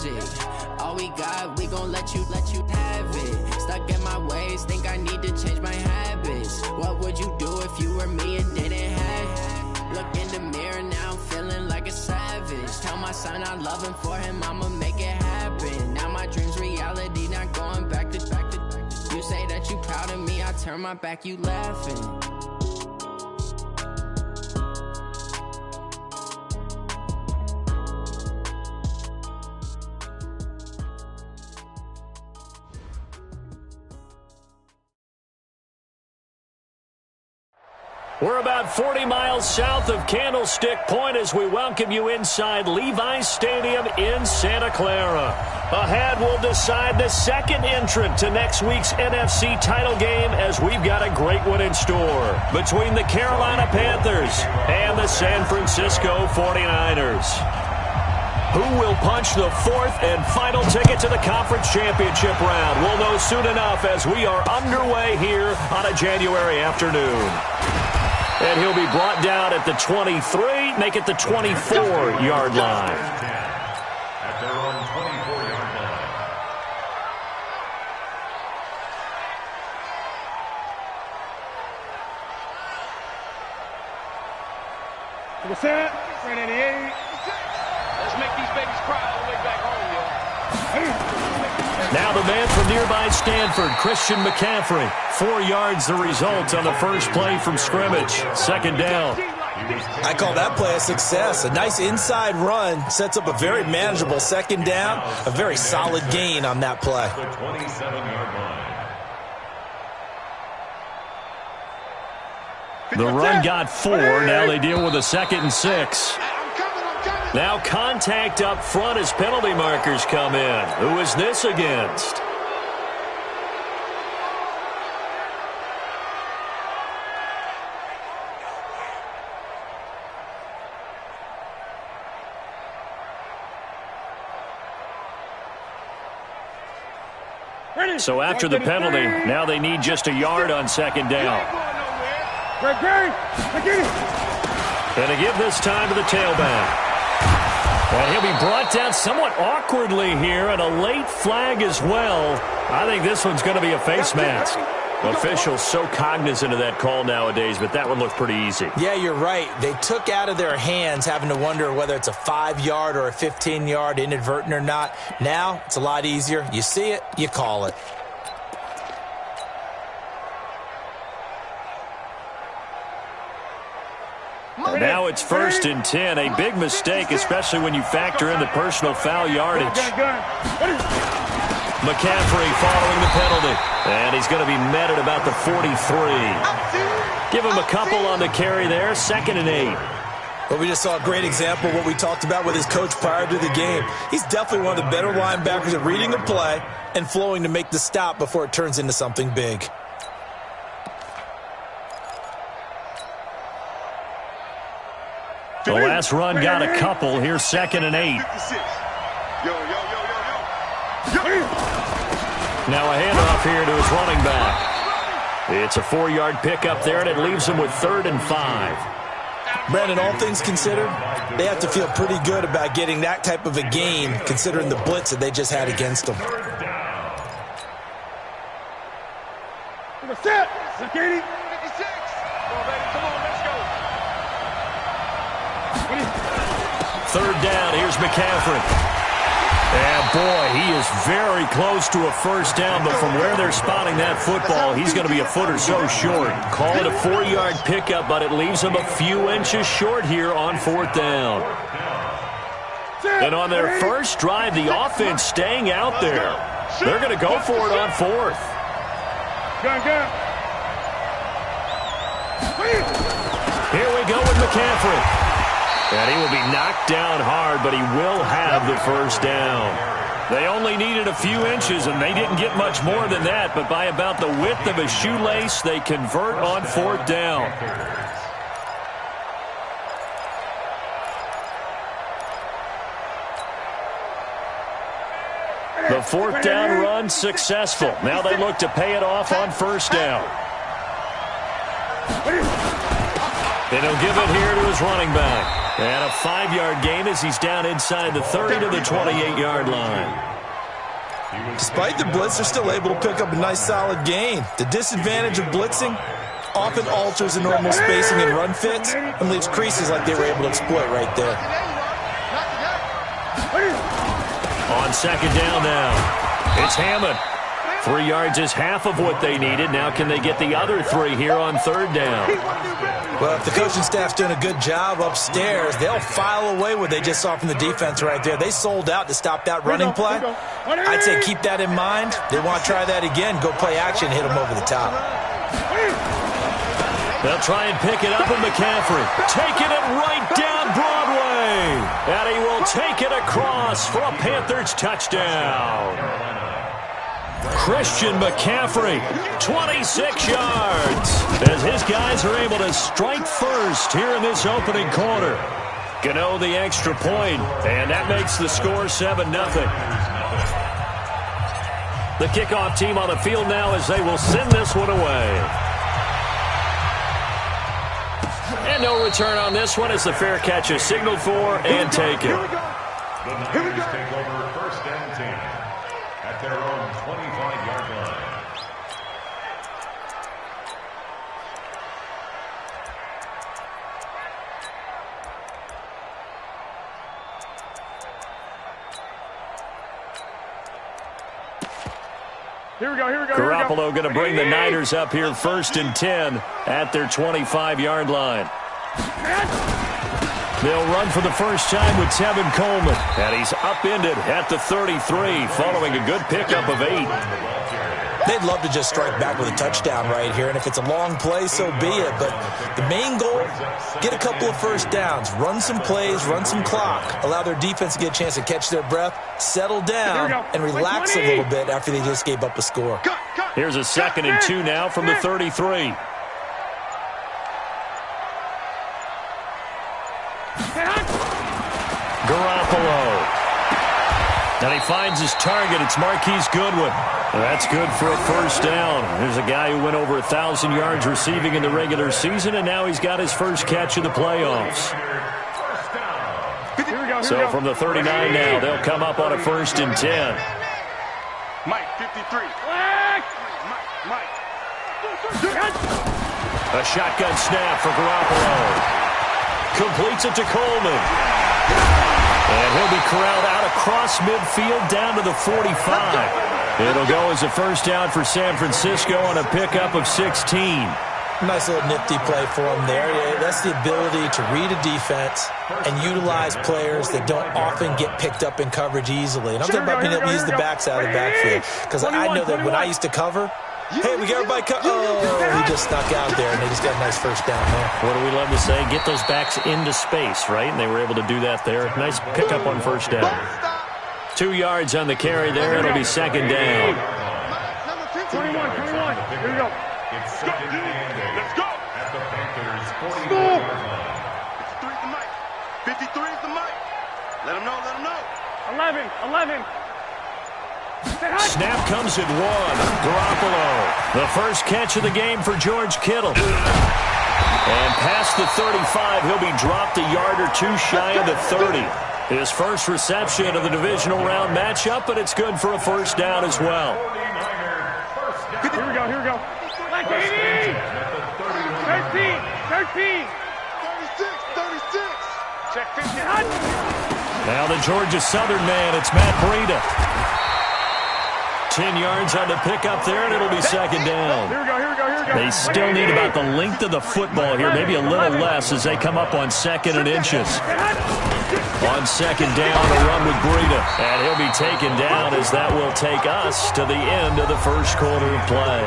magic. All we got, we gon' let you have it. Stuck in my ways, think I need to change my habits. What would you do if you were me and didn't have? Look in the mirror, now I'm feeling like a savage. Tell my son I love him, for him I'ma make it happen. Now my dream's reality, not going back to. You say that you proud of me, I turn my back, you laughing. We're about 40 miles south of Candlestick Point as we welcome you inside Levi's Stadium in Santa Clara. Ahead, we'll decide the second entrant to next week's NFC title game as we've got a great one in store between the Carolina Panthers and the San Francisco 49ers. Who will punch the fourth and final ticket to the conference championship round? We'll know soon enough as we are underway here on a January afternoon. And he'll be brought down at the 23, make it the 24-yard line. At their own 24-yard line. What's that? 388. Let's make these babies cry all the way back home, yo. Now the man from nearby Stanford, Christian McCaffrey. 4 yards the result on the first play from scrimmage. Second down. I call that play a success. A nice inside run sets up a very manageable second down. A very solid gain on that play. The 27-yard line. The run got 4. Now they deal with a 2nd and 6. Now contact up front as penalty markers come in. Who is this against? So after the penalty, now they need just a yard on second down. And to give this time to the tailback. And he'll be brought down somewhat awkwardly here, and a late flag as well. I think this one's going to be a face mask. Officials so cognizant of that call nowadays, but that one looked pretty easy. Yeah, you're right. They took out of their hands having to wonder whether it's a 5-yard or a 15-yard, inadvertent or not. Now, it's a lot easier. You see it, you call it. Now it's 1st and 10. A big mistake, especially when you factor in the personal foul yardage. McCaffrey following the penalty. And he's going to be met at about the 43. Give him a couple on the carry there. 2nd and 8. Well, we just saw a great example of what we talked about with his coach prior to the game. He's definitely one of the better linebackers at reading a play and flowing to make the stop before it turns into something big. The last run got a couple. Here's 2nd and 8. Now a handoff here to his running back. It's a 4-yard pickup there, and it leaves him with 3rd and 5. Brandon, all things considered, they have to feel pretty good about getting that type of a gain, considering the blitz that they just had against them. Security. 56. Come on, baby. Come on, let's go. 3rd down. Here's McCaffrey. And, boy, he is very close to a first down, but from where they're spotting that football, he's going to be a foot or so short. Call it a 4-yard pickup, but it leaves him a few inches short here on 4th down. And on their first drive, the offense staying out there. They're going to go for it on 4th. Gun. Here we go with McCaffrey. And he will be knocked down hard, but he will have the first down. They only needed a few inches, and they didn't get much more than that, but by about the width of a shoelace, they convert on 4th down. The 4th down run successful. Now they look to pay it off on 1st down. And he'll give it here to his running back. And a 5-yard gain as he's down inside the 30 to the 28-yard line. Despite the blitz, they're still able to pick up a nice solid gain. The disadvantage of blitzing often alters the normal spacing and run fits and leaves creases like they were able to exploit right there. On second down now, it's Hammond. 3 yards is half of what they needed. Now can they get the other 3 here on third down? Well, if the coaching staff's doing a good job upstairs, they'll file away what they just saw from the defense right there. They sold out to stop that running play. I'd say keep that in mind. They want to try that again. Go play action, hit them over the top. They'll try and pick it up with McCaffrey. Taking it right down Broadway. And he will take it across for a Panthers touchdown. Christian McCaffrey, 26 yards, as his guys are able to strike first here in this opening quarter. Gano the extra point, and that makes the score 7-0. The kickoff team on the field now as they will send this one away. And no return on this one as the fair catch is signaled for and taken. The Niners take over first and 10 at their own 25-yard line. Here we go. Garoppolo going to bring the Niners up here first and 10 at their 25-yard line. They'll run for the first time with Tevin Coleman. And he's upended at the 33 following a good pickup of 8. They'd love to just strike back with a touchdown right here, and if it's a long play, so be it. But the main goal, get a couple of first downs, run some plays, run some clock, allow their defense to get a chance to catch their breath, settle down, and relax a little bit after they just gave up a score. Here's a 2nd and 2 now from the 33. Garoppolo. And he finds his target. It's Marquise Goodwin. That's good for a first down. There's a guy who went over 1,000 yards receiving in the regular season, and now he's got his first catch in the playoffs. So from the 39 now, they'll come up on a 1st and 10. Mike, 53. Mike. A shotgun snap for Garoppolo. Completes it to Coleman. And he'll be corralled out across midfield down to the 45. It'll go as a first down for San Francisco on a pickup of 16. Nice little nifty play for him there. Yeah, that's the ability to read a defense and utilize players that don't often get picked up in coverage easily. And I'm talking about being able to use the backs out of the backfield. Because I know that when I used to cover, hey, we got everybody he just snuck out there, and they just got a nice first down there. What do we love to say? Get those backs into space, right? And they were able to do that there. Nice pickup on first down. 2 yards on the carry there. It'll be 2nd down. 21. Here we go. It's 2nd and 8. Let's go. At the Panthers' 40-yard line. 53's the mic. 53's the mic. Let him know. 11. Snap comes at 1. Garoppolo. The first catch of the game for George Kittle. And past the 35, he'll be dropped a yard or 2 shy of the 30. His first reception of the divisional round matchup, but it's good for a first down as well. Here we go. Like 80. 13. 36. Check 50. Now the Georgia Southern man, it's Matt Breida. 10 yards on the pickup there, and it'll be 2nd down. Here we go. They still need about the length of the football here, maybe a little less as they come up on 2nd and inches. On 2nd down, a run with Breida, and he'll be taken down as that will take us to the end of the first quarter of play.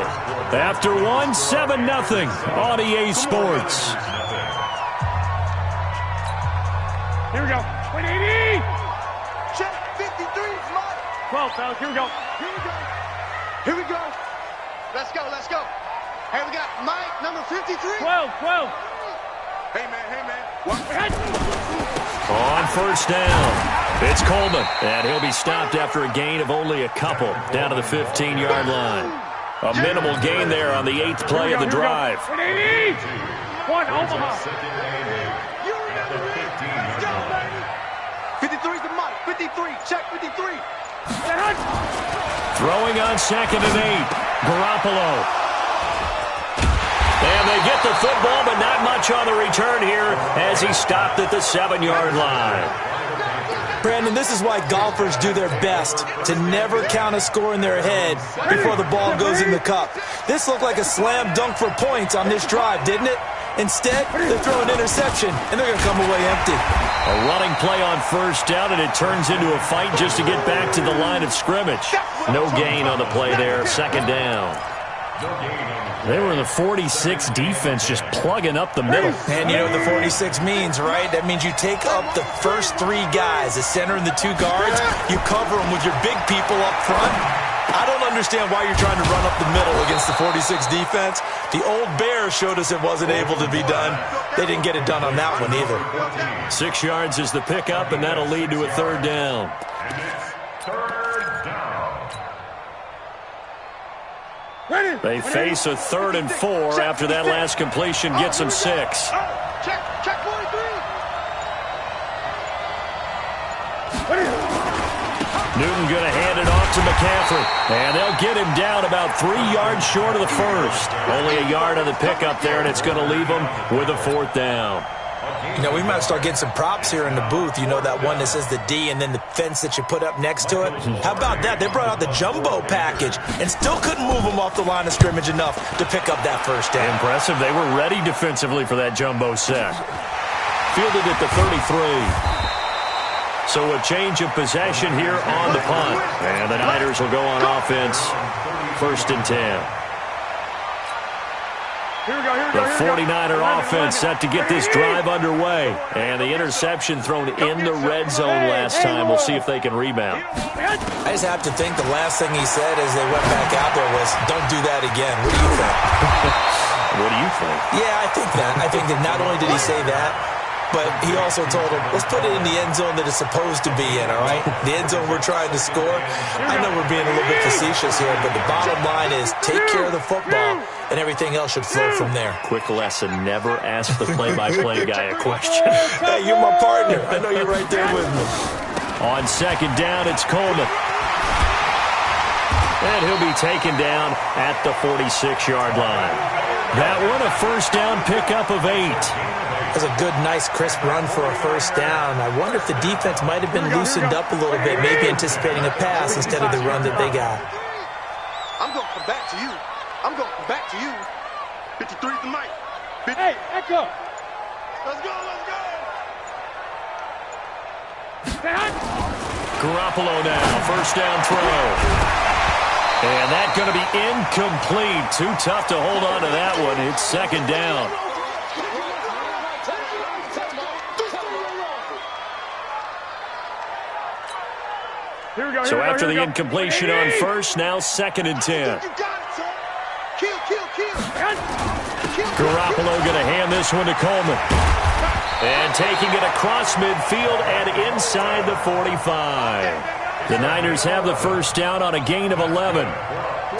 After 1, 7-0 on EA Sports. Here we go. 80. Check 53's mic. 12, fellas. Here we go. Let's go. Hey, we got Mike, number 53. 12. Hey, man. On first down, it's Coleman, and he'll be stopped after a gain of only a couple down to the 15-yard line. A minimal gain there on the 8th play of the drive. 1, Omaha. 2nd and 8 at the 15. 53. Check 53. Throwing on 2nd and 8. Garoppolo. And they get the football, but not much on the return here as he stopped at the 7-yard line. Brandon, this is why golfers do their best to never count a score in their head before the ball goes in the cup. This looked like a slam dunk for points on this drive, didn't it? Instead, they throw an interception, and they're going to come away empty. A running play on 1st down, and it turns into a fight just to get back to the line of scrimmage. No gain on the play there, 2nd down. They were in the 46 defense just plugging up the middle. And you know what the 46 means, right? That means you take up the first 3 guys, the center and the 2 guards. You cover them with your big people up front. I don't understand why you're trying to run up the middle against the 46 defense. The old Bears showed us it wasn't able to be done. They didn't get it done on that one either. 6 yards is the pickup, and that'll lead to a 3rd down. They face a 3rd and 4 after that last completion gets them 6. Check 43. Newton going to hand it off to McCaffrey. And they'll get him down about 3 yards short of the 1st. Only a yard on the pickup there, and it's going to leave them with a 4th down. You know, we might start getting some props here in the booth. You know, that one that says the D and then the fence that you put up next to it? How about that? They brought out the jumbo package and still couldn't move them off the line of scrimmage enough to pick up that 1st down. Impressive. They were ready defensively for that jumbo set. Fielded at the 33. So a change of possession here on the punt. And the Niners will go on offense. 1st and 10. The 49er offense set to get this drive underway. And the interception thrown in the red zone last time. We'll see if they can rebound. I just have to think the last thing he said as they went back out there was, don't do that again. What do you think? What do you think? Yeah, I think that. I think that not only did he say that, but he also told him, let's put it in the end zone that it's supposed to be in, all right? The end zone we're trying to score. I know we're being a little bit facetious here, but the bottom line is take care of the football, and everything else should flow from there. Quick lesson, never ask the play-by-play guy a question. Hey, you're my partner. I know you're right there with me. On 2nd down, it's Coleman. And he'll be taken down at the 46-yard line. That one, a 1st down pickup of 8. That's a good, nice, crisp run for a 1st down. I wonder if the defense might have been loosened up a little bit, maybe anticipating a pass instead of the run that they got. I'm going to come back to you. I'm going to come back to you. 53 to Mike. 50. Hey, Echo. Let's go, let's go. Garoppolo now, 1st down throw. And that's going to be incomplete. Too tough to hold on to that one. It's 2nd down. So after the incompletion on 1st, now 2nd and 10. Garoppolo going to hand this one to Coleman. And taking it across midfield and inside the 45. The Niners have the 1st down on a gain of 11.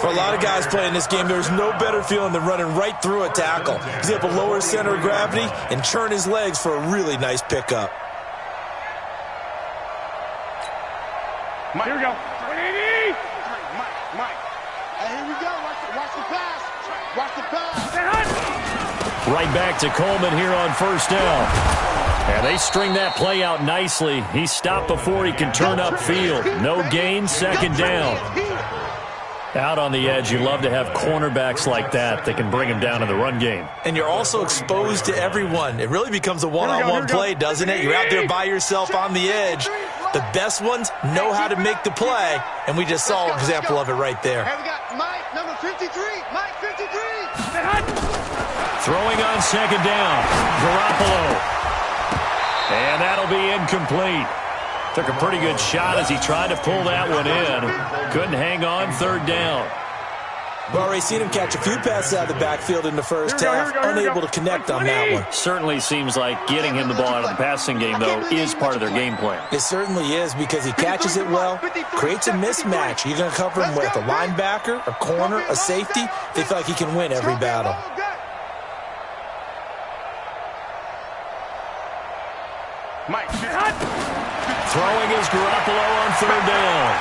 For a lot of guys playing this game, there's no better feeling than running right through a tackle. He's able to lower his center of gravity and churn his legs for a really nice pickup. Here we go. 180. Mike. Hey, here we go. Watch the pass. Watch the pass. Right back to Coleman here on 1st down. And they string that play out nicely. He stopped before he can turn upfield. No gain, 2nd down. Out on the edge, you love to have cornerbacks like that that can bring him down in the run game. And you're also exposed to everyone. It really becomes a one-on-one play, doesn't it? You're out there by yourself on the edge. The best ones know how to make the play, and we just saw an example of it right there. Hey, we got Mike, number 53. Mike, 53. Throwing on 2nd down. Garoppolo. And that'll be incomplete. Took a pretty good shot as he tried to pull that one in. Couldn't hang on, 3rd down. We've already seen him catch a few passes out of the backfield in the 1st half, unable to connect on that one. Certainly seems like getting him the ball out of the passing game, though, is part of their game plan. It certainly is because he catches it well, creates a mismatch. You're going to cover him with a linebacker, a corner, a safety. They feel like he can win every battle. Mike. Throwing is Garoppolo on third down.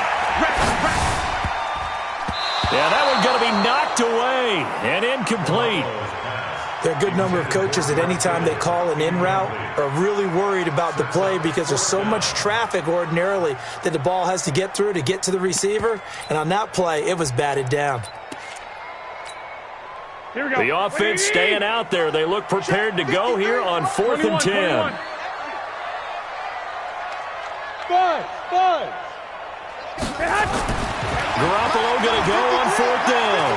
Yeah, that one's going to be knocked away and incomplete. There are a good number of coaches at any time they call an in route are really worried about the play because there's so much traffic ordinarily that the ball has to get through to get to the receiver. And on that play, it was batted down. Here we go. The offense staying out there. They look prepared to go here on 4th and 10. 5. Garoppolo going to go on 4th down.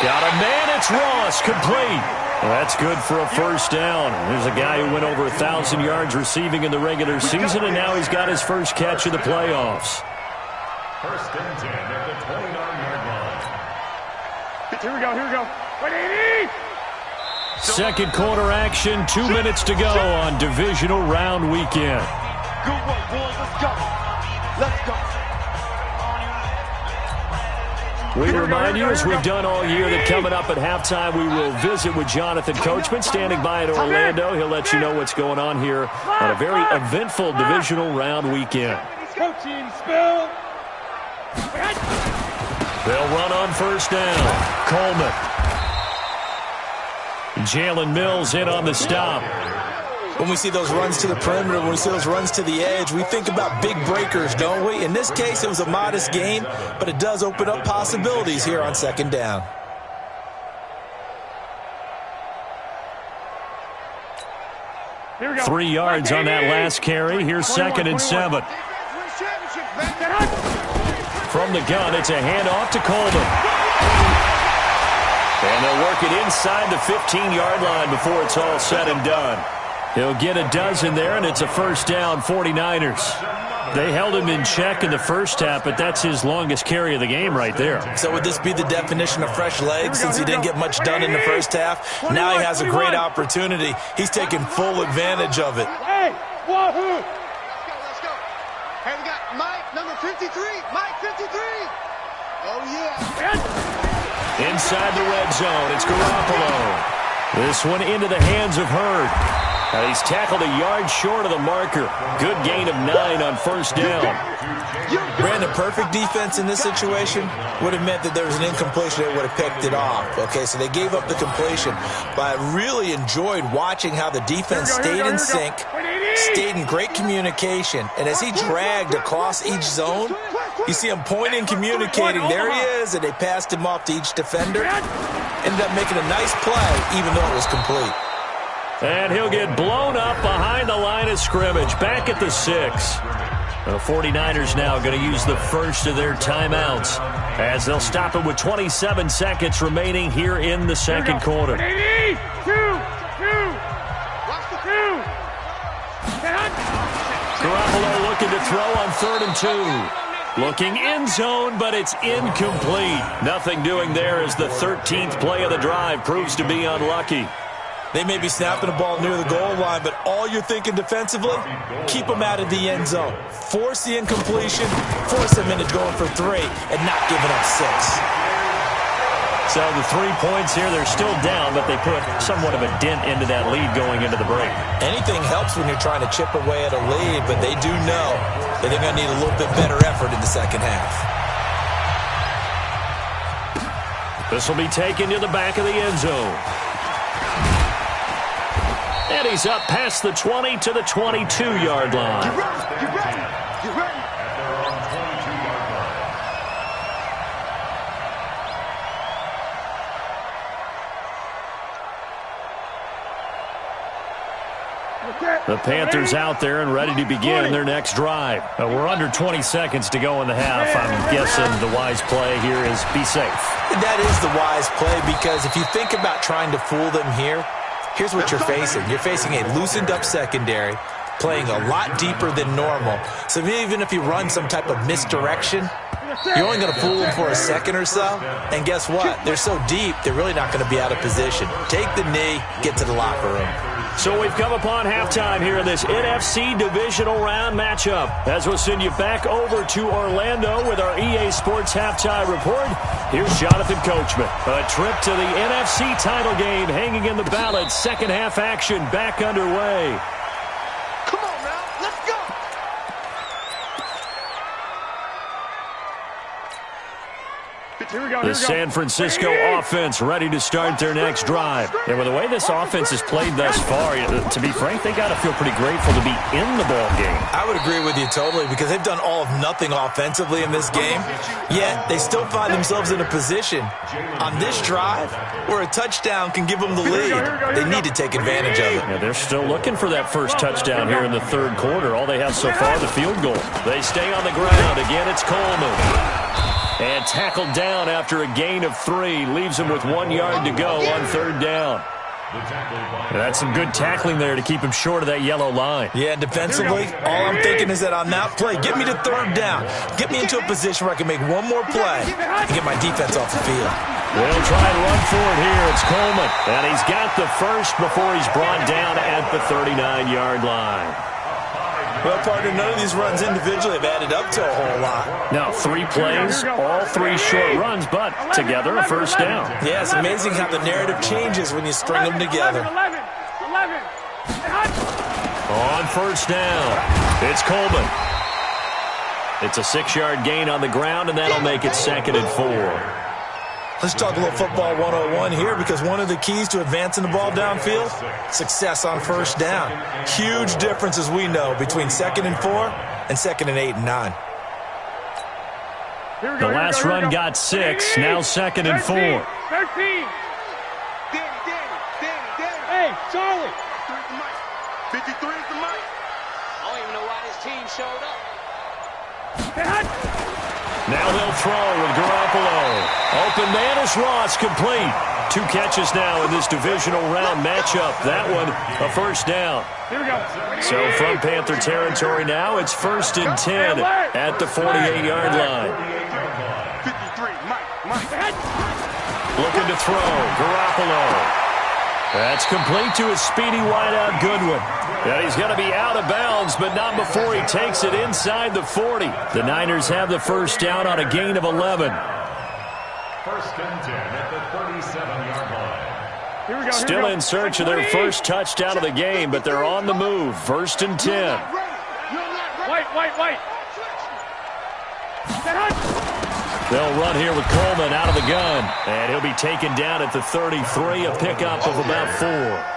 Got a man, it's Ross, complete. Well, that's good for a first down. There's a guy who went over 1,000 yards receiving in the regular season, and now he's got his first catch of the playoffs. 1st and 10 at the 29-yard line. Here we go. 180. Second quarter action, 2 minutes to go on divisional round weekend. Good work, boys. Let's go. We remind you, as we've done all year, that coming up at halftime, we will visit with Jonathan Coachman, standing by in Orlando. He'll let you know what's going on here on a very eventful divisional round weekend. Coaching spill. They'll run on first down. Coleman. Jalen Mills in on the stop. When we see those runs to the perimeter, when we see those runs to the edge, we think about big breakers, don't we? In this case, it was a modest gain, but it does open up possibilities here on second down. Here we go. 3 yards on that last carry. Here's 2nd and 7. From the gun, it's a handoff to Coleman. And they'll work it inside the 15-yard line before it's all said and done. He'll get a dozen there, and it's a first down, 49ers. They held him in check in the first half, but that's his longest carry of the game right there. So would this be the definition of fresh legs since he didn't get much done in the first half? Now he has a great opportunity. He's taking full advantage of it. Hey, wahoo! Let's go. Hey, we got Mike, number 53. Mike, 53. Oh, yeah. Inside the red zone, it's Garoppolo. This one into the hands of Hurd. He's tackled a yard short of the marker. Good gain of 9 on first down. Brandon, perfect defense in this situation would have meant that there was an incompletion that would have picked it off. Okay, so they gave up the completion. But I really enjoyed watching how the defense stayed in sync, stayed in great communication. And as he dragged across each zone, you see him pointing, communicating. There he is, and they passed him off to each defender. Ended up making a nice play, even though it was complete. And he'll get blown up behind the line of scrimmage, back at the 6. The 49ers now going to use the first of their timeouts as they'll stop it with 27 seconds remaining here in the second quarter. Garoppolo looking to throw on 3rd and 2. Looking end zone, but it's incomplete. Nothing doing there as the 13th play of the drive proves to be unlucky. They may be snapping the ball near the goal line, but all you're thinking defensively, keep them out of the end zone. Force the incompletion, force them into going for 3, and not giving up 6. So the 3 points here, they're still down, but they put somewhat of a dent into that lead going into the break. Anything helps when you're trying to chip away at a lead, but they do know that they're going to need a little bit better effort in the second half. This will be taken to the back of the end zone. And he's up past the 20 to the 22-yard line. Get ready. Get ready. Get ready. At their own 22-yard line. The Panthers out there and ready to begin their next drive. We're under 20 seconds to go in the half. I'm guessing the wise play here is be safe. That is the wise play because if you think about trying to fool them here, here's what you're facing. You're facing a loosened-up secondary, playing a lot deeper than normal. So even if you run some type of misdirection, you're only going to fool them for a second or so. And guess what? They're so deep, they're really not going to be out of position. Take the knee, get to the locker room. So we've come upon halftime here in this NFC divisional round matchup. As we'll send you back over to Orlando with our EA Sports halftime report, here's Jonathan Coachman. A trip to the NFC title game hanging in the balance. Second half action back underway. Come on now. The San Francisco offense ready to start their next drive. And with the way this offense has played thus far, to be frank, they got to feel pretty grateful to be in the ball game. I would agree with you totally because they've done all of nothing offensively in this game, yet they still find themselves in a position on this drive where a touchdown can give them the lead. They need to take advantage of it. Yeah, they're still looking for that first touchdown here in the third quarter. All they have so far, the field goal. They stay on the ground. Again, it's Coleman. And tackled down after a gain of 3. Leaves him with 1 yard to go on third down. That's some good tackling there to keep him short of that yellow line. Yeah, defensively, all I'm thinking is that on that play, get me to third down. Get me into a position where I can make one more play and get my defense off the field. They'll try and run for it here. It's Coleman. And he's got the first before he's brought down at the 39-yard line. Well, partner, none of these runs individually have added up to a whole lot. Now, 3 plays, all 3 short runs, but together a first down. Yeah, it's amazing how the narrative changes when you string them together. 11. On first down, it's Coleman. It's a 6-yard gain on the ground, and that'll make it 2nd and 4. Let's talk a little football 101 here because one of the keys to advancing the ball downfield, success on first down. Huge difference, as we know, between 2nd and 4 and 2nd and 8 and 9. The last run got 6, now 2nd and 4. 13. Hey, Charlie. 53 is the mic. I don't even know why this team showed up. Now they'll throw with Garoppolo. Open man is Ross, complete. 2 catches now in this divisional round matchup. That one, a first down. Here we go. So from Panther territory now, it's 1st and 10 at the 48-yard line. 53, Mike. Looking to throw, Garoppolo. That's complete to his speedy wideout Goodwin. And he's going to be out of bounds, but not before he takes it inside the 40. The Niners have the first down on a gain of 11. 1st and 10 at the 37-yard line. Here we go. Still in search of their first touchdown of the game, but they're on the move. 1st and 10. White. They'll run here with Coleman out of the gun. And he'll be taken down at the 33, a pickup of about 4.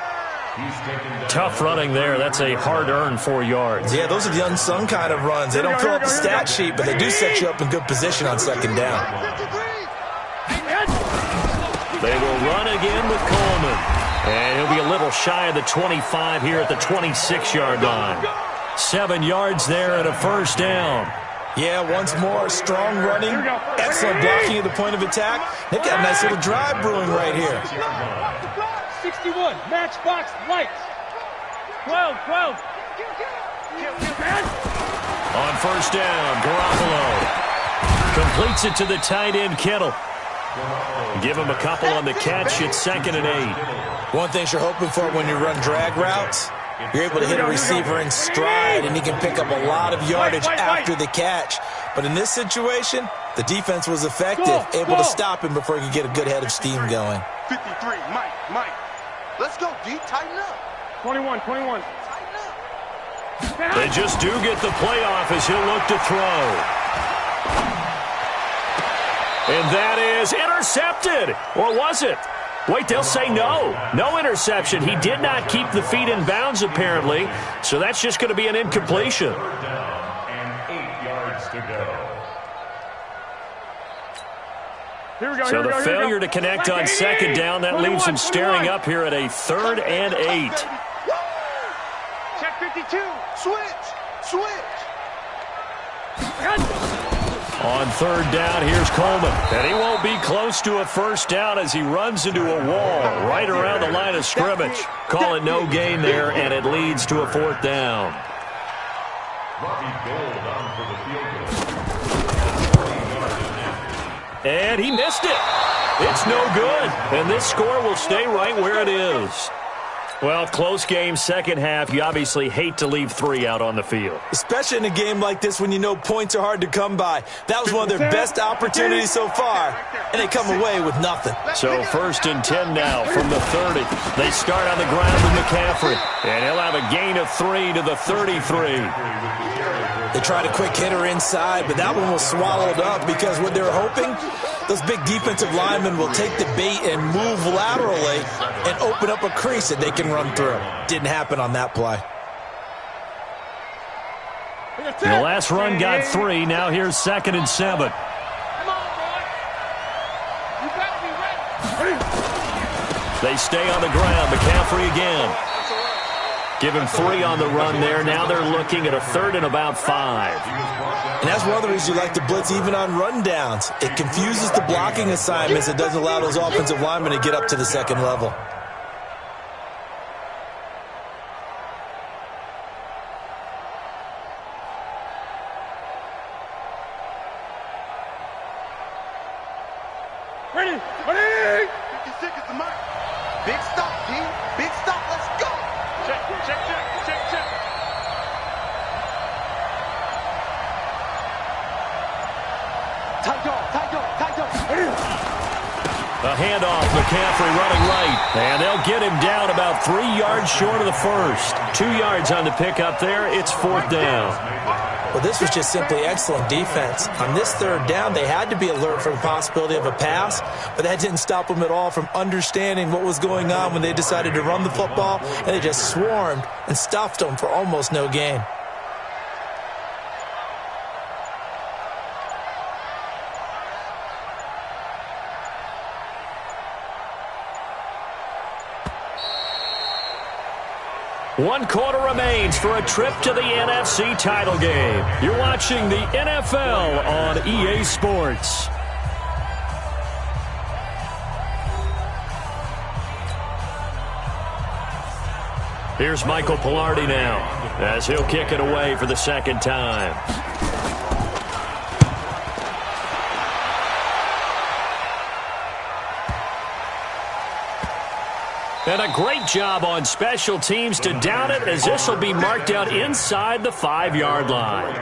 Tough running there. That's a hard-earned 4 yards. Yeah, those are the unsung kind of runs. They don't fill up the stat sheet, but they do set you up in good position on 2nd down. They will run again with Coleman. And he'll be a little shy of the 25 here at the 26-yard line. 7 yards there and a first down. Yeah, once more, strong running, excellent blocking at the point of attack. They've got a nice little drive brewing right here. 61, matchbox lights. 12. On first down, Garoppolo completes it to the tight end, Kittle. Give him a couple on the catch. It's 2nd and 8. One thing you're hoping for when you run drag routes, you're able to hit a receiver in stride, and he can pick up a lot of yardage after the catch. But in this situation, the defense was effective, able to stop him before he could get a good head of steam going. 53, Mike. Let's go, D. Tighten up. 21. Tighten up. They just do get the playoff as he'll look to throw. And that is intercepted. Or was it? Wait, they'll say no. No interception. He did not keep the feet in bounds, apparently. So that's just going to be an incompletion. 3rd down and 8 yards to go. So the failure to connect on 2nd down, that leaves him staring up here at a 3rd and 8. Check 52. Switch. On 3rd down, here's Coleman. And he won't be close to a first down as he runs into a wall right around the line of scrimmage. Call it no gain there, and it leads to a 4th down. Robbie Gould on for the field goal. And he missed it. It's no good. And this score will stay right where it is. Well, close game, second half. You obviously hate to leave 3 out on the field. Especially in a game like this when you know points are hard to come by. That was one of their best opportunities so far, and they come away with nothing. So 1st and 10 now from the 30. They start on the ground with McCaffrey, and he'll have a gain of 3 to the 33. They tried a quick hitter inside, but that one was swallowed up because what they were hoping Those big defensive linemen will take the bait and move laterally and open up a crease that they can run through. Didn't happen on that play. The last run got 3. Now here's 2nd and 7. Come on, boy. You better be ready. They stay on the ground. McCaffrey again. Give him 3 on the run there. Now they're looking at a 3rd and about 5. And that's one of the reasons you like to blitz even on rundowns. It confuses the blocking assignments. It doesn't allow those offensive linemen to get up to the 2nd level. Ready, ready. 50 seconds to mark. Big stop, D. Big stop. Let's go. Check, check, check, check, check. Tight dog, tight dog, tight dog. A handoff, McCaffrey running right. And they'll get him down about 3 yards short of the first. 2 yards on the pickup there. It's 4th down. Well, this was just simply excellent defense. On this 3rd down, they had to be alert for the possibility of a pass, but that didn't stop them at all from understanding what was going on when they decided to run the football, and they just swarmed and stuffed them for almost no gain. One quarter remains for a trip to the NFC title game. You're watching the NFL on EA Sports. Here's Michael Pilardi now as he'll kick it away for the 2nd time. And a great job on special teams to down it, as this will be marked out inside the 5-yard line.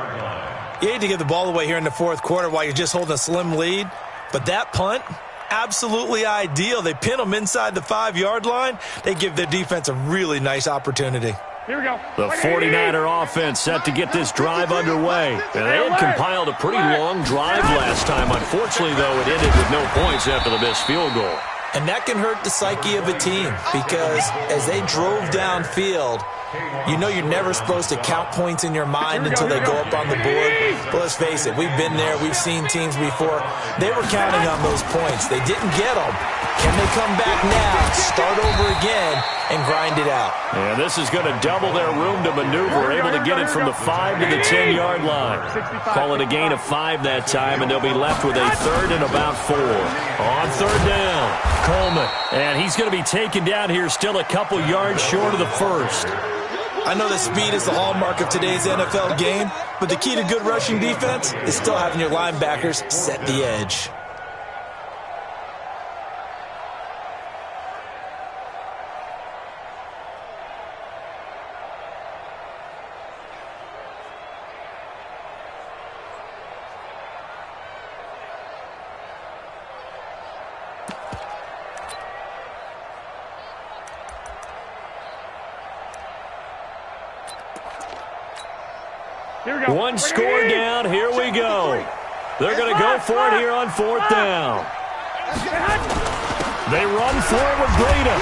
You hate to give the ball away here in the 4th quarter while you're just holding a slim lead, but that punt, absolutely ideal. They pin them inside the 5-yard line. They give their defense a really nice opportunity. Here we go. The 49er offense set to get this drive underway. And they had compiled a pretty long drive last time. Unfortunately, though, it ended with no points after the missed field goal. And that can hurt the psyche of a team because as they drove downfield, you know you're never supposed to count points in your mind until they go up on the board. But let's face it, we've been there. We've seen teams before. They were counting on those points. They didn't get them. Can they come back now, start over again, and grind it out? And this is going to double their room to maneuver, able to get it from the 5 to the 10-yard line. Call it a gain of 5 that time, and they'll be left with a 3rd and about 4. On 3rd down, Coleman. And he's going to be taken down here still a couple yards short of the first. I know that speed is the hallmark of today's NFL game, but the key to good rushing defense is still having your linebackers set the edge. One score down, here we go. They're going to go for it here on 4th down. They run forward, Breida.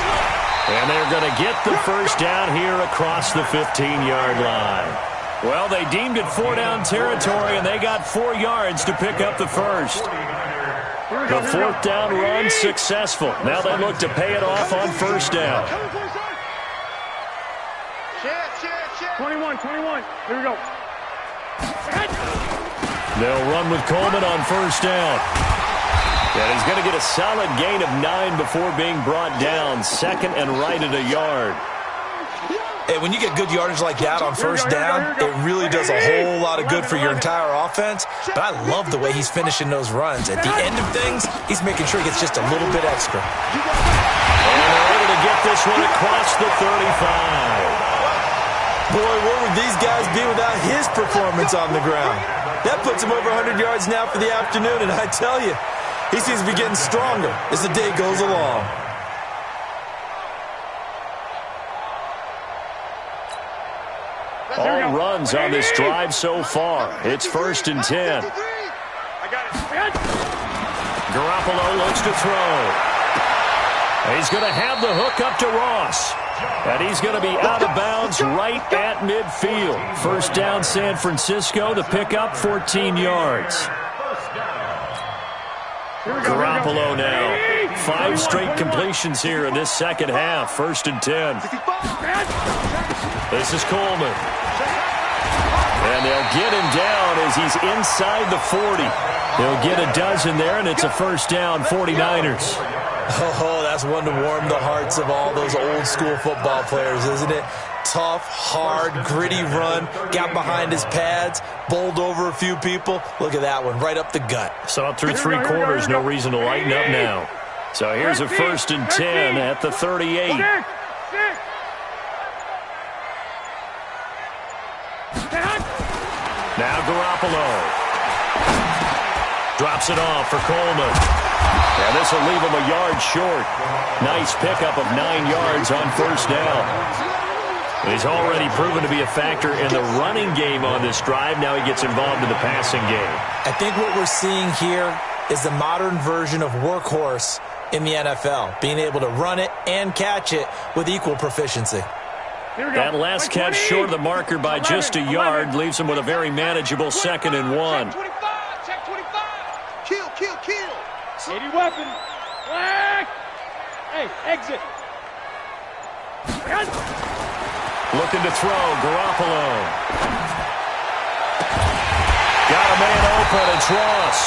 And they're going to get the first down here across the 15-yard line. Well, they deemed it 4-down territory, and they got 4 yards to pick up the first. The 4th down run successful. Now they look to pay it off on 1st down. 21, 21. Here we go. They'll run with Coleman on 1st down. And he's going to get a solid gain of 9 before being brought down. 2nd and right at a yard. Hey, when you get good yardage like that on 1st down, it really does a whole lot of good for your entire offense. But I love the way he's finishing those runs. At the end of things, he's making sure he gets just a little bit extra. And they're able to get this one across the 35. Boy, where would these guys be without his performance on the ground? That puts him over 100 yards now for the afternoon, and I tell you, he seems to be getting stronger as the day goes along. All runs on this drive so far. It's 1st and 10. Garoppolo looks to throw. He's going to have the hook up to Ross. And he's going to be out of bounds right at midfield. First down, San Francisco. The pickup, 14 yards. Garoppolo now. 5 straight completions here in this second half. 1st and 10. This is Coleman. And they'll get him down as he's inside the 40. They'll get a dozen there, and it's a first down, 49ers. Oh, that's one to warm the hearts of all those old-school football players, isn't it? Tough, hard, gritty run, got behind his pads, bowled over a few people. Look at that one, right up the gut. Saw it through 3 quarters, no reason to lighten up now. So here's a 1st and 10 at the 38. Now Garoppolo. Drops it off for Coleman. And this will leave him a yard short. Nice pickup of 9 yards on first down. He's already proven to be a factor in the running game on this drive. Now he gets involved in the passing game. I think what we're seeing here is the modern version of workhorse in the NFL, being able to run it and catch it with equal proficiency. That last catch short of the marker by just a yard leaves him with a very manageable 2nd and 1. Check 25. Kill. 80 weapon. Flag. Hey, exit. Looking to throw, Garoppolo. Got a man open, it's Ross.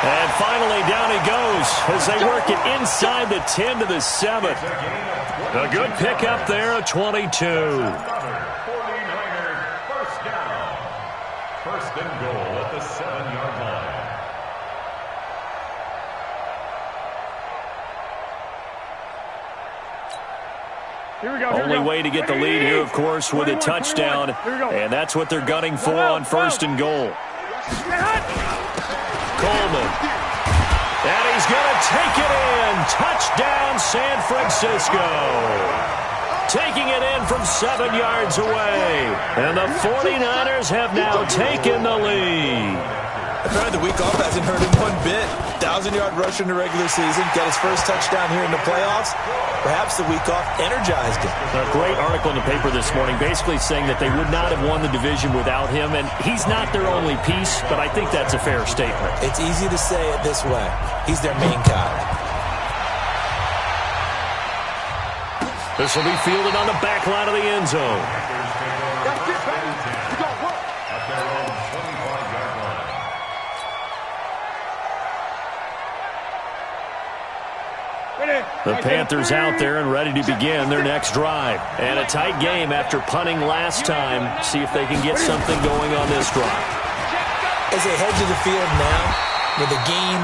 And finally down he goes as they work it inside the 10 to the 7. A good pickup there, a 22. 49ers, first down. 1st and goal at the 7-yard line. Only way to get the lead here, of course, with a touchdown. And that's what they're gunning for on 1st and goal. Coleman. And he's going to take it in. Touchdown, San Francisco. Taking it in from 7 yards away. And the 49ers have now taken the lead. Apparently the week off hasn't hurt him one bit. 1,000-yard rush in the regular season, got his first touchdown here in the playoffs. Perhaps the week off energized him. A great article in the paper this morning basically saying that they would not have won the division without him, and he's not their only piece, but I think that's a fair statement. It's easy to say it this way. He's their main guy. This will be fielded on the back line of the end zone. The Panthers out there and ready to begin their next drive. And a tight game after punting last time. See if they can get something going on this drive. As they head to the field now, with the game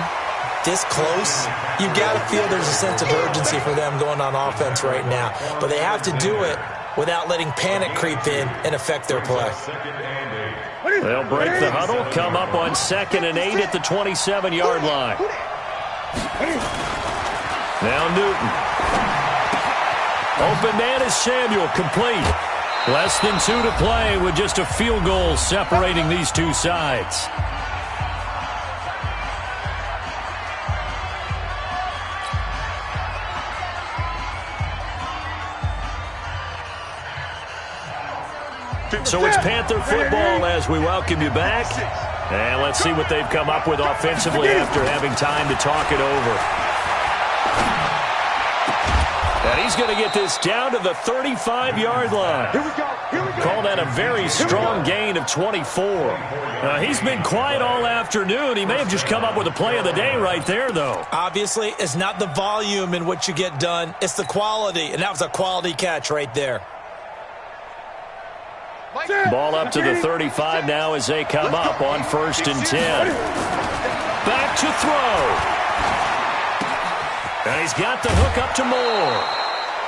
this close, you got to feel there's a sense of urgency for them going on offense right now. But they have to do it without letting panic creep in and affect their play. They'll break the huddle, come up on 2nd and 8 at the 27-yard line. Now Newton. Open man is Samuel, complete. Less than 2 to play with just a field goal separating these two sides. So it's Panther football as we welcome you back. And let's see what they've come up with offensively after having time to talk it over. And he's going to get this down to the 35-yard line. Call that a very strong gain of 24. He's been quiet all afternoon. He may have just come up with a play of the day right there, though. Obviously, it's not the volume in what you get done. It's the quality, and that was a quality catch right there. Ball up to the 35 now as they come up on 1st and 10. Back to throw. And he's got the hook up to Moore.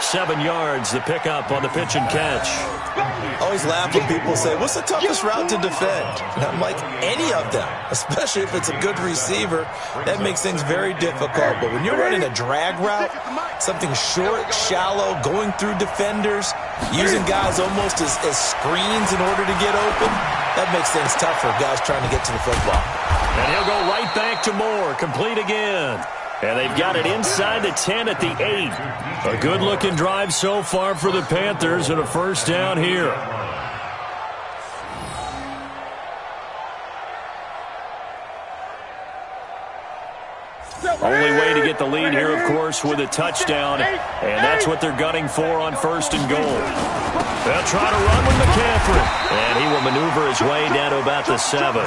7 yards, the pickup on the pitch and catch. I always laugh when people say, what's the toughest route to defend? And I'm like, any of them, especially if it's a good receiver. That makes things very difficult. But when you're running a drag route, something short, shallow, going through defenders, using guys almost as screens in order to get open, That makes things tough for guys trying to get to the football. And he'll go right back to Moore, complete again. And they've got it inside the 10 at the 8. A good-looking drive so far for the Panthers and a first down here. Only way to get the lead here, of course, with a touchdown, and that's what they're gunning for on first and goal. They'll try to run with McCaffrey, and he will maneuver his way down to about the 7.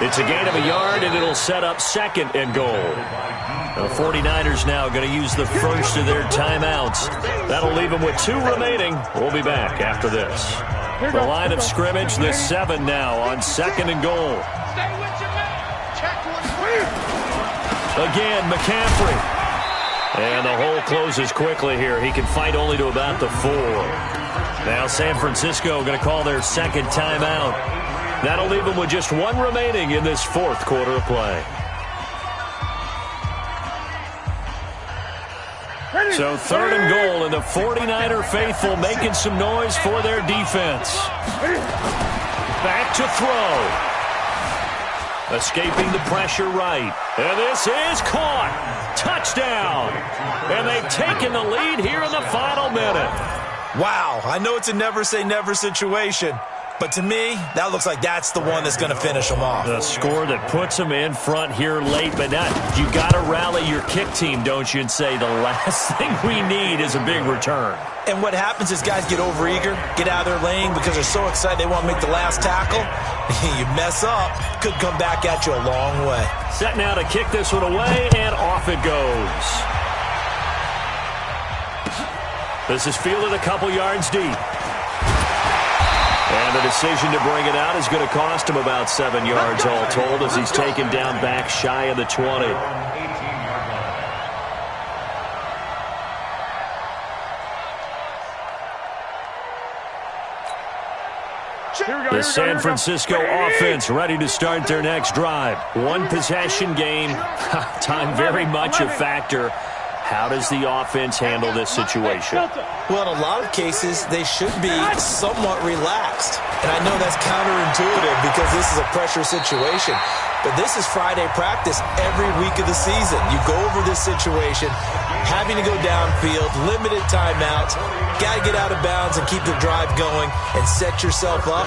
It's a gain of a yard, and it'll set up second and goal. The 49ers now going to use the first of their timeouts. That'll leave them with 2 remaining. We'll be back after this. The line of scrimmage, the 7 now on second and goal. Again, McCaffrey. And the hole closes quickly here. He can fight only to about the 4. Now San Francisco going to call their second timeout. That'll leave them with just 1 remaining in this fourth quarter of play. So third and goal, and the 49er faithful making some noise for their defense. Back to throw. Escaping the pressure right. And this is caught. Touchdown. And they've taken the lead here in the final minute. Wow, I know it's a never-say-never situation, but to me, that looks like that's the one that's going to finish them off. The score that puts them in front here late, but now you got to rally your kick team, don't you, and say the last thing we need is a big return. And what happens is guys get overeager, get out of their lane because they're so excited they want to make the last tackle. You mess up, could come back at you a long way. Set now to kick this one away, and off it goes. This is fielded a couple yards deep. And the decision to bring it out is going to cost him about 7 yards all told as he's taken down back shy of the 20. The San Francisco offense ready to start their next drive. One possession game. Time very much a factor. How does the offense handle this situation? Well, in a lot of cases, they should be somewhat relaxed. And I know that's counterintuitive because this is a pressure situation. But this is Friday practice every week of the season. You go over this situation, having to go downfield, limited timeouts, got to get out of bounds and keep the drive going and set yourself up.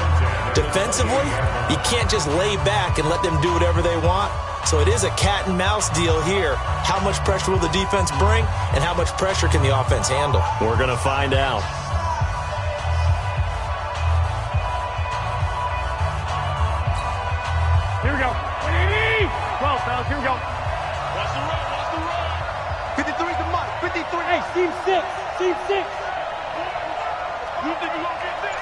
Defensively, you can't just lay back and let them do whatever they want. So it is a cat and mouse deal here. How much pressure will the defense bring, and how much pressure can the offense handle? We're going to find out. Here we go. 12, fellas. Here we go. Watch the run. Watch the run. 53's the mark. 53. Hey, team 6. Team 6. You think you're going to get this?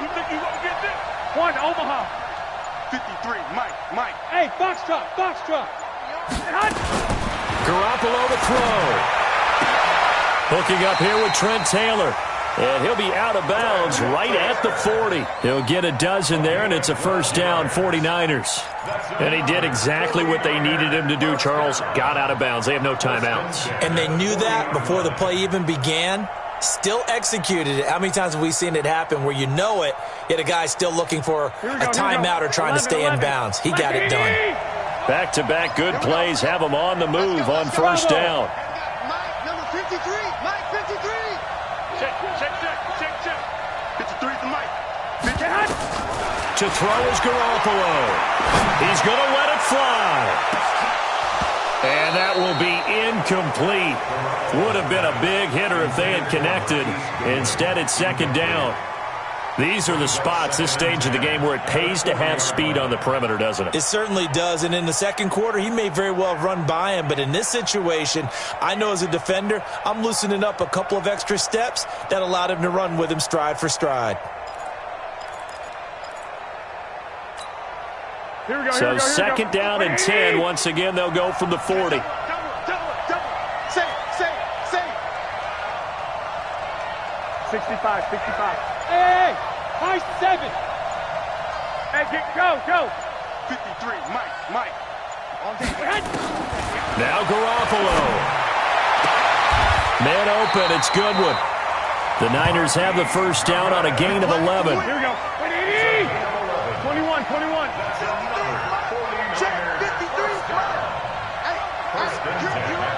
You think you're going to get this? One, Omaha. 53, Mike. Hey, box truck. Garoppolo to throw. Hooking up here with Trent Taylor. And he'll be out of bounds right at the 40. He'll get a dozen there, and it's a first down, 49ers. And he did exactly what they needed him to do, Charles. Got out of bounds. They have no timeouts. And they knew that before the play even began. Still executed it. How many times have we seen it happen where you know it, yet a guy's still looking for a timeout or trying to stay in bounds? He got it done. Back-to-back good plays have him on the move on first down. Mike, number 53. Mike, 53. Check. 53's the Mike. To throw is Garoppolo. He's going to let it fly. And that will be incomplete. Would have been a big hitter if they had connected. Instead, it's second down. These are the spots, this stage of the game, where it pays to have speed on the perimeter, doesn't it? It certainly does. And in the second quarter, he may very well run by him. But in this situation, I know as a defender, I'm loosening up a couple of extra steps that allowed him to run with him stride for stride. So second down and 10. Once again, they'll go from the 40. Double. Say it. 65. Hey, high 7. Hey, go. 53, Mike. Now Garoppolo. Man open, it's Goodwin. The Niners have the first down on a gain of 11. Here we go. 21. That's another 49ers Check 53. First and 10.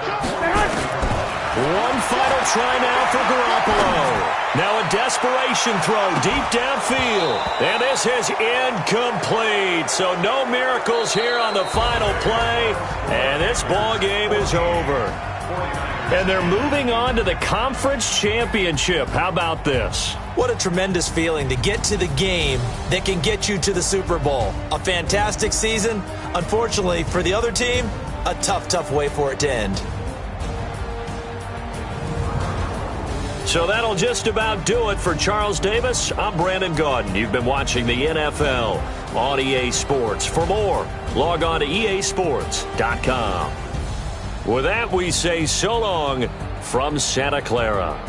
One final try now for Garoppolo. Now a desperation throw deep downfield. And this is incomplete. So no miracles here on the final play. And this ball game is over. And they're moving on to the conference championship. How about this? What a tremendous feeling to get to the game that can get you to the Super Bowl. A fantastic season. Unfortunately, for the other team, a tough way for it to end. So that'll just about do it for Charles Davis. I'm Brandon Gaudin. You've been watching the NFL on EA Sports. For more, log on to easports.com. With that, we say so long from Santa Clara.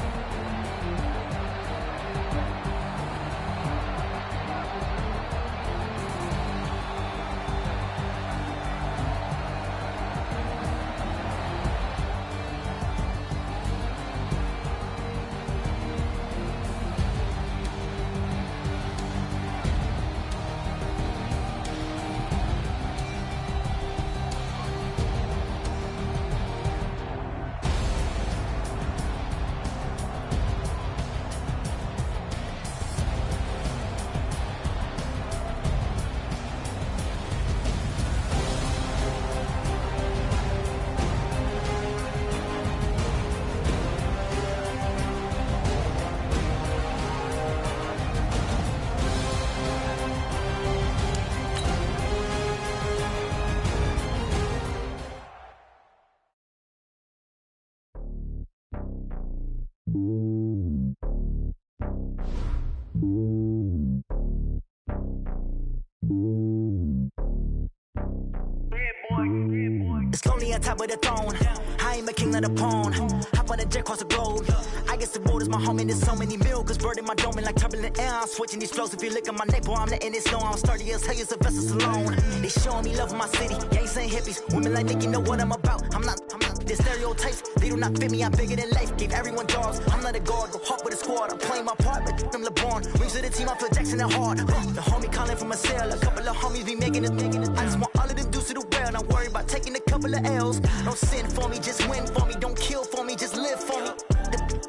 It's lonely on top of the throne. I ain't a king of the pawn. Hop on a jet across the globe. I guess the world is my home and there's so many miracles burning my dome and like turbulent air. I'm switching these flows. If you look at my neck, boy, I'm letting it snow. I'm sturdy as hell, a vessel alone. They showing me love in my city. Gangs ain't hippies. Women like Nick, you know what I'm about. I'm not. The stereotypes, they do not fit me. I'm bigger than life. Gave everyone dogs. I'm not a guard. Go hard with a squad. I'm playing my part, but them LeBron. Rings to the team. I feel Jackson and hard. The homie calling from a cell. A couple of homies be making it. I just want all of them dudes to do well. Not worry about taking a couple of L's. Don't sin for me, just win for me. Don't kill for me, just live for me.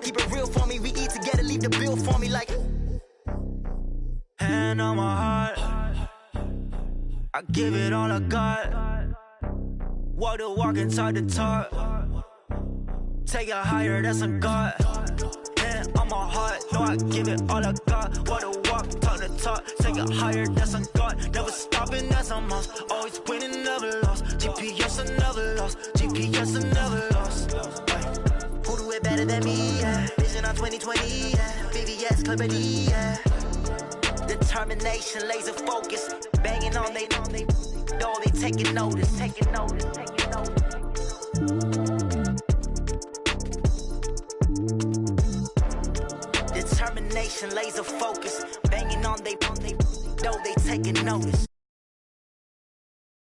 Keep it real for me. We eat together, leave the bill for me like. Hand on my heart, I give it all I got. Walk the walk inside the talk. Take it higher, that's a God. Hand on my heart, no, I give it all I got. Walk the walk, talk the talk. Take it higher, that's a God. Never stopping, that's a must. Always winning, never lost. GPS, I never lost. GPS, I never lost. Who do it better than me? Yeah. Vision on 2020, yeah. VVS, Clipper D, yeah. Determination, laser focus. Banging on they door, they taking notice. Determination, laser focus. Banging on they door, they taking notice.